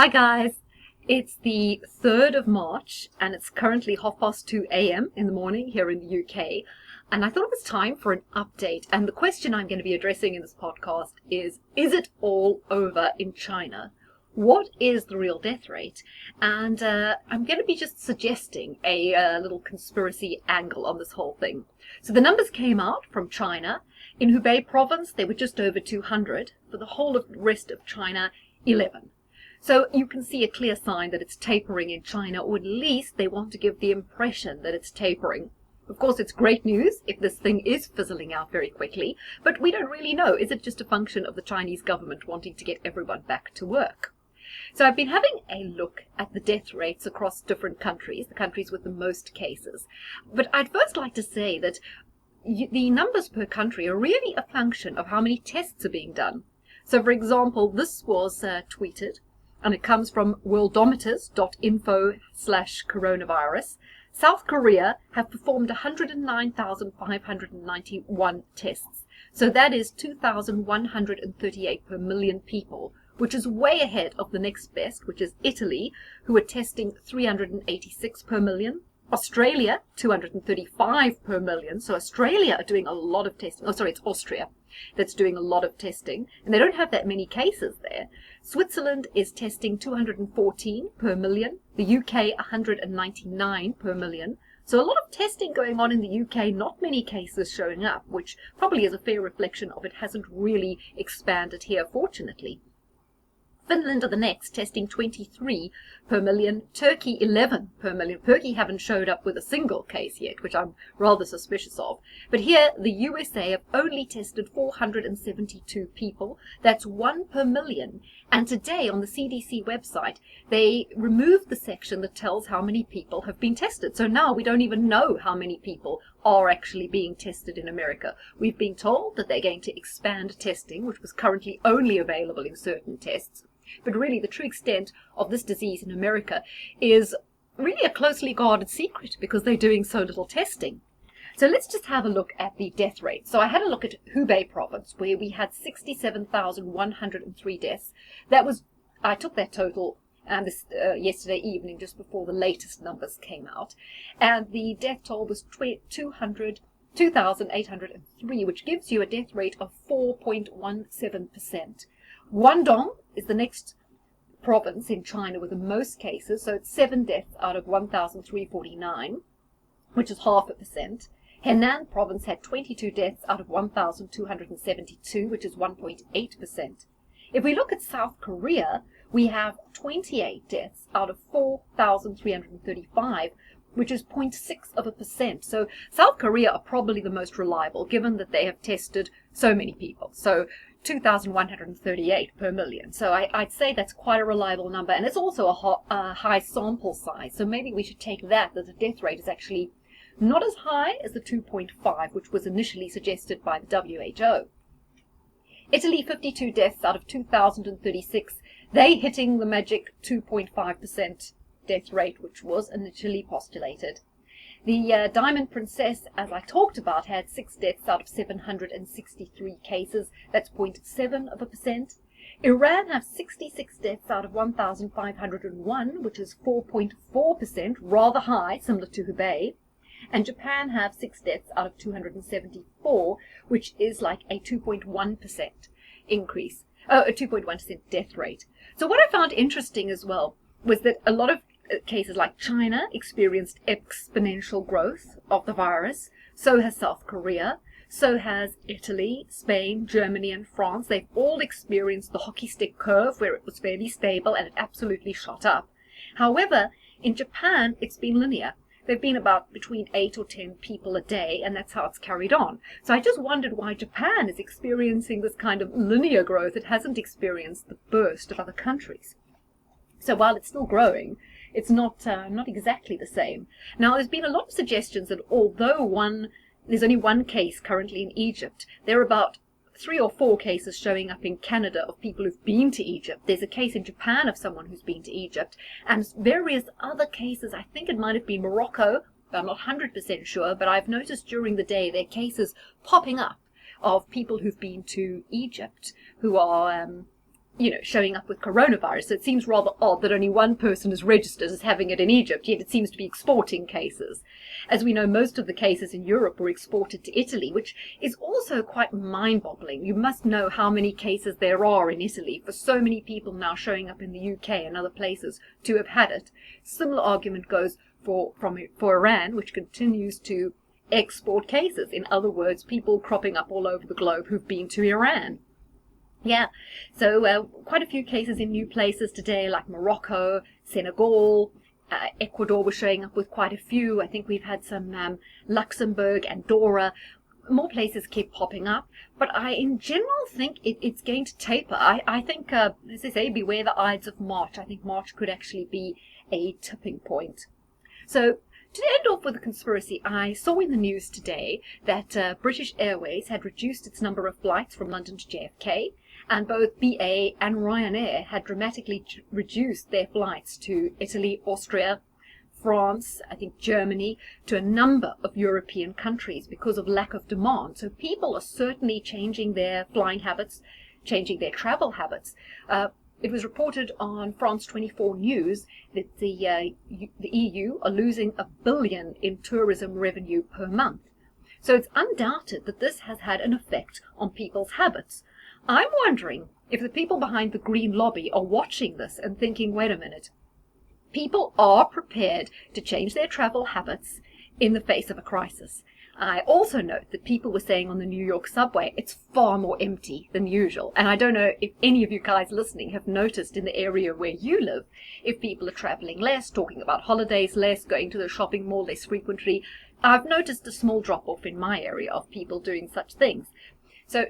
Hi guys, it's the 3rd of March and it's currently 2:30 a.m. in the morning here in the UK, and I thought it was time for an update. And the question I'm going to be addressing in this podcast is it all over in China? What is the real death rate? And I'm going to be just suggesting a little conspiracy angle on this whole thing. So the numbers came out from China. In Hubei province, they were just over 200. For the whole of the rest of China, 11. So you can see a clear sign that it's tapering in China, or at least they want to give the impression that it's tapering. Of course, it's great news if this thing is fizzling out very quickly, but we don't really know. Is it just a function of the Chinese government wanting to get everyone back to work? So I've been having a look at the death rates across different countries, the countries with the most cases. But I'd first like to say that the numbers per country are really a function of how many tests are being done. So, for example, this was tweeted, and it comes from worldometers.info/coronavirus. South Korea have performed 109,591 tests. So that is 2,138 per million people, which is way ahead of the next best, which is Italy, who are testing 386 per million. Australia, 235 per million. So Australia are doing a lot of testing. Oh, sorry, it's Austria that's doing a lot of testing. And they don't have that many cases there. Switzerland is testing 214 per million. The UK, 199 per million. So a lot of testing going on in the UK, not many cases showing up, which probably is a fair reflection of it hasn't really expanded here, fortunately. Finland are the next, testing 23 per million. Turkey, 11 per million. Turkey haven't showed up with a single case yet, which I'm rather suspicious of. But here, the USA have only tested 472 people. That's 1 per million. And today, on the CDC website, they removed the section that tells how many people have been tested. So now we don't even know how many people are actually being tested in America. We've been told that they're going to expand testing, which was currently only available in certain tests. But really, the true extent of this disease in America is really a closely guarded secret because they're doing so little testing. So let's just have a look at the death rate. So I had a look at Hubei province, where we had 67,103 deaths. I took that total yesterday evening, just before the latest numbers came out. And the death toll was 2,803, which gives you a death rate of 4.17%. Guangdong is the next province in China with the most cases, so it's 7 deaths out of 1,349, which is 0.5%. Henan province had 22 deaths out of 1,272, which is 1.8%. If we look at South Korea, we have 28 deaths out of 4,335, which is 0.6%. So South Korea are probably the most reliable, given that they have tested so many people. So 2,138 per million. So I'd say that's quite a reliable number, and it's also a high sample size. So maybe we should take that the death rate is actually not as high as the 2.5, which was initially suggested by the WHO. Italy, 52 deaths out of 2,036. They hitting the magic 2.5% death rate, which was initially postulated. The Diamond Princess, as I talked about, had 6 deaths out of 763 cases. That's 0.7%. Iran have 66 deaths out of 1,501, which is 4.4%, rather high, similar to Hubei. And Japan have 6 deaths out of 274, which is like a 2.1% increase, a 2.1% death rate. So what I found interesting as well was that a lot of cases like China experienced exponential growth of the virus. So has South Korea. So has Italy, Spain, Germany, and France. They've all experienced the hockey stick curve where it was fairly stable and it absolutely shot up. However, in Japan, it's been linear. They've been about between 8 or 10 people a day, and that's how it's carried on. So I just wondered why Japan is experiencing this kind of linear growth. It hasn't experienced the burst of other countries. So while it's still growing, it's not exactly the same. Now, there's been a lot of suggestions that although there's only one case currently in Egypt, there are about 3 or 4 cases showing up in Canada of people who've been to Egypt. There's a case in Japan of someone who's been to Egypt, and various other cases. I think it might have been Morocco. I'm not 100% sure, but I've noticed during the day there are cases popping up of people who've been to Egypt who are showing up with coronavirus. So it seems rather odd that only one person is registered as having it in Egypt, yet it seems to be exporting cases. As we know, most of the cases in Europe were exported to Italy, which is also quite mind-boggling. You must know how many cases there are in Italy for so many people now showing up in the UK and other places to have had it. Similar argument goes for Iran, which continues to export cases. In other words, people cropping up all over the globe who've been to Iran. Yeah, so quite a few cases in new places today, like Morocco, Senegal, Ecuador was showing up with quite a few. I think we've had some Luxembourg, Andorra. More places keep popping up, but I in general think it's going to taper. I think, as they say, beware the Ides of March. I think March could actually be a tipping point. So to end off with a conspiracy, I saw in the news today that British Airways had reduced its number of flights from London to JFK, and both BA and Ryanair had dramatically reduced their flights to Italy, Austria, France, I think Germany, to a number of European countries because of lack of demand. So people are certainly changing their flying habits, changing their travel habits. It was reported on France 24 News that the EU are losing $1 billion in tourism revenue per month. So it's undoubted that this has had an effect on people's habits. I'm wondering if the people behind the Green Lobby are watching this and thinking, wait a minute, people are prepared to change their travel habits in the face of a crisis. I also note that people were saying on the New York subway it's far more empty than usual. And I don't know if any of you guys listening have noticed in the area where you live, if people are traveling less, talking about holidays less, going to the shopping mall less frequently. I've noticed a small drop-off in my area of people doing such things. So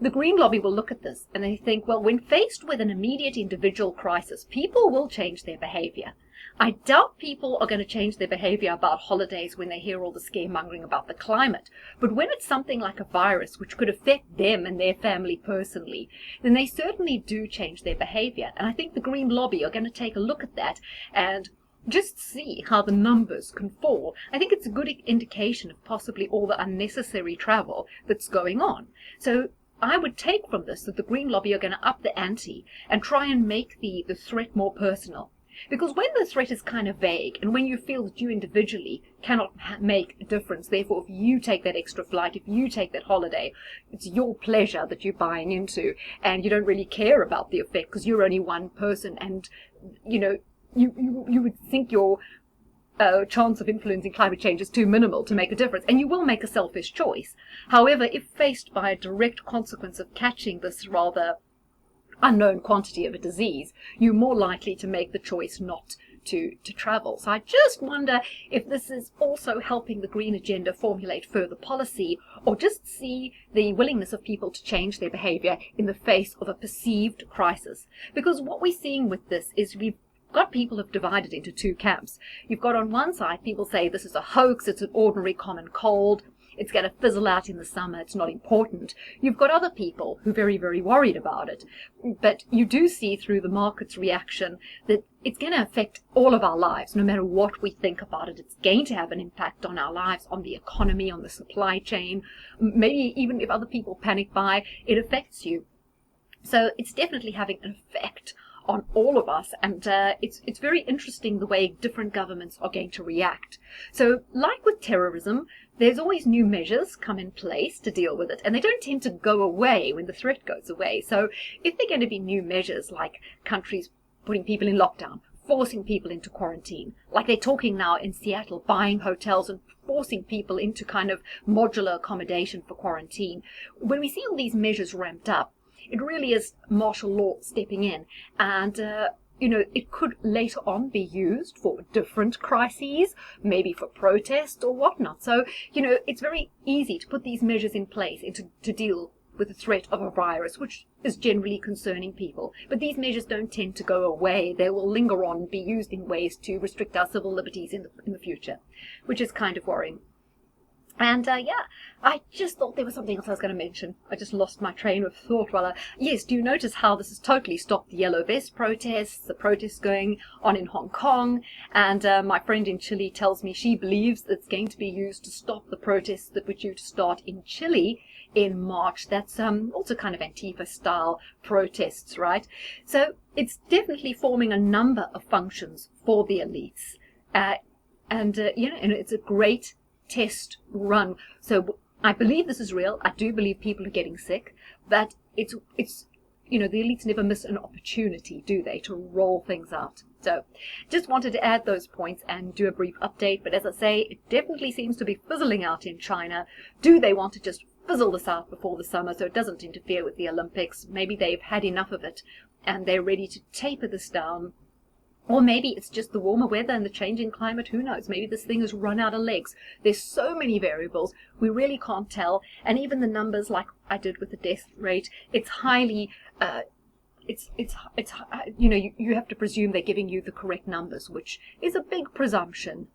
the Green Lobby will look at this and they think, well, when faced with an immediate individual crisis, people will change their behavior. I doubt people are going to change their behavior about holidays when they hear all the scaremongering about the climate. But when it's something like a virus which could affect them and their family personally, then they certainly do change their behavior. And I think the Green Lobby are going to take a look at that and just see how the numbers can fall. I think it's a good indication of possibly all the unnecessary travel that's going on. So I would take from this that the Green Lobby are going to up the ante and try and make the threat more personal. Because when the threat is kind of vague, and when you feel that you individually cannot make a difference, therefore if you take that extra flight, if you take that holiday, it's your pleasure that you're buying into, and you don't really care about the effect because you're only one person, and you would think your chance of influencing climate change is too minimal to make a difference, and you will make a selfish choice. However, if faced by a direct consequence of catching this rather unknown quantity of a disease, you're more likely to make the choice not to travel. So I just wonder if this is also helping the green agenda formulate further policy, or just see the willingness of people to change their behavior in the face of a perceived crisis. Because what we're seeing with this is we've got people have divided into two camps. You've got on one side people say this is a hoax, it's an ordinary common cold, it's going to fizzle out in the summer, it's not important. You've got other people who are very, very worried about it. But you do see through the market's reaction that it's going to affect all of our lives, no matter what we think about it. It's going to have an impact on our lives, on the economy, on the supply chain. Maybe even if other people panic buy, it affects you. So it's definitely having an effect on all of us, and it's very interesting the way different governments are going to react. So like with terrorism, there's always new measures come in place to deal with it, and they don't tend to go away when the threat goes away. So if there are going to be new measures like countries putting people in lockdown, forcing people into quarantine, like they're talking now in Seattle, buying hotels and forcing people into kind of modular accommodation for quarantine, when we see all these measures ramped up, it really is martial law stepping in, and it could later on be used for different crises, maybe for protest or whatnot. So, it's very easy to put these measures in place to deal with the threat of a virus, which is generally concerning people. But these measures don't tend to go away. They will linger on and be used in ways to restrict our civil liberties in the future, which is kind of worrying. And I just thought there was something else I was going to mention. I just lost my train of thought yes, do you notice how this has totally stopped the yellow vest protests, the protests going on in Hong Kong? And my friend in Chile tells me she believes it's going to be used to stop the protests that were due to start in Chile in March. That's also kind of Antifa-style protests, right? So it's definitely forming a number of functions for the elites. And it's a great test run. So I believe this is real. I do believe people are getting sick, but it's the elites never miss an opportunity, do they, to roll things out. So just wanted to add those points and do a brief update. But as I say, it definitely seems to be fizzling out in China. Do they want to just fizzle this out before the summer so it doesn't interfere with the Olympics? Maybe they've had enough of it and they're ready to taper this down. Or maybe it's just the warmer weather and the changing climate. Who knows? Maybe this thing has run out of legs. There's so many variables. We really can't tell. And even the numbers, like I did with the death rate, it's highly, you have to presume they're giving you the correct numbers, which is a big presumption.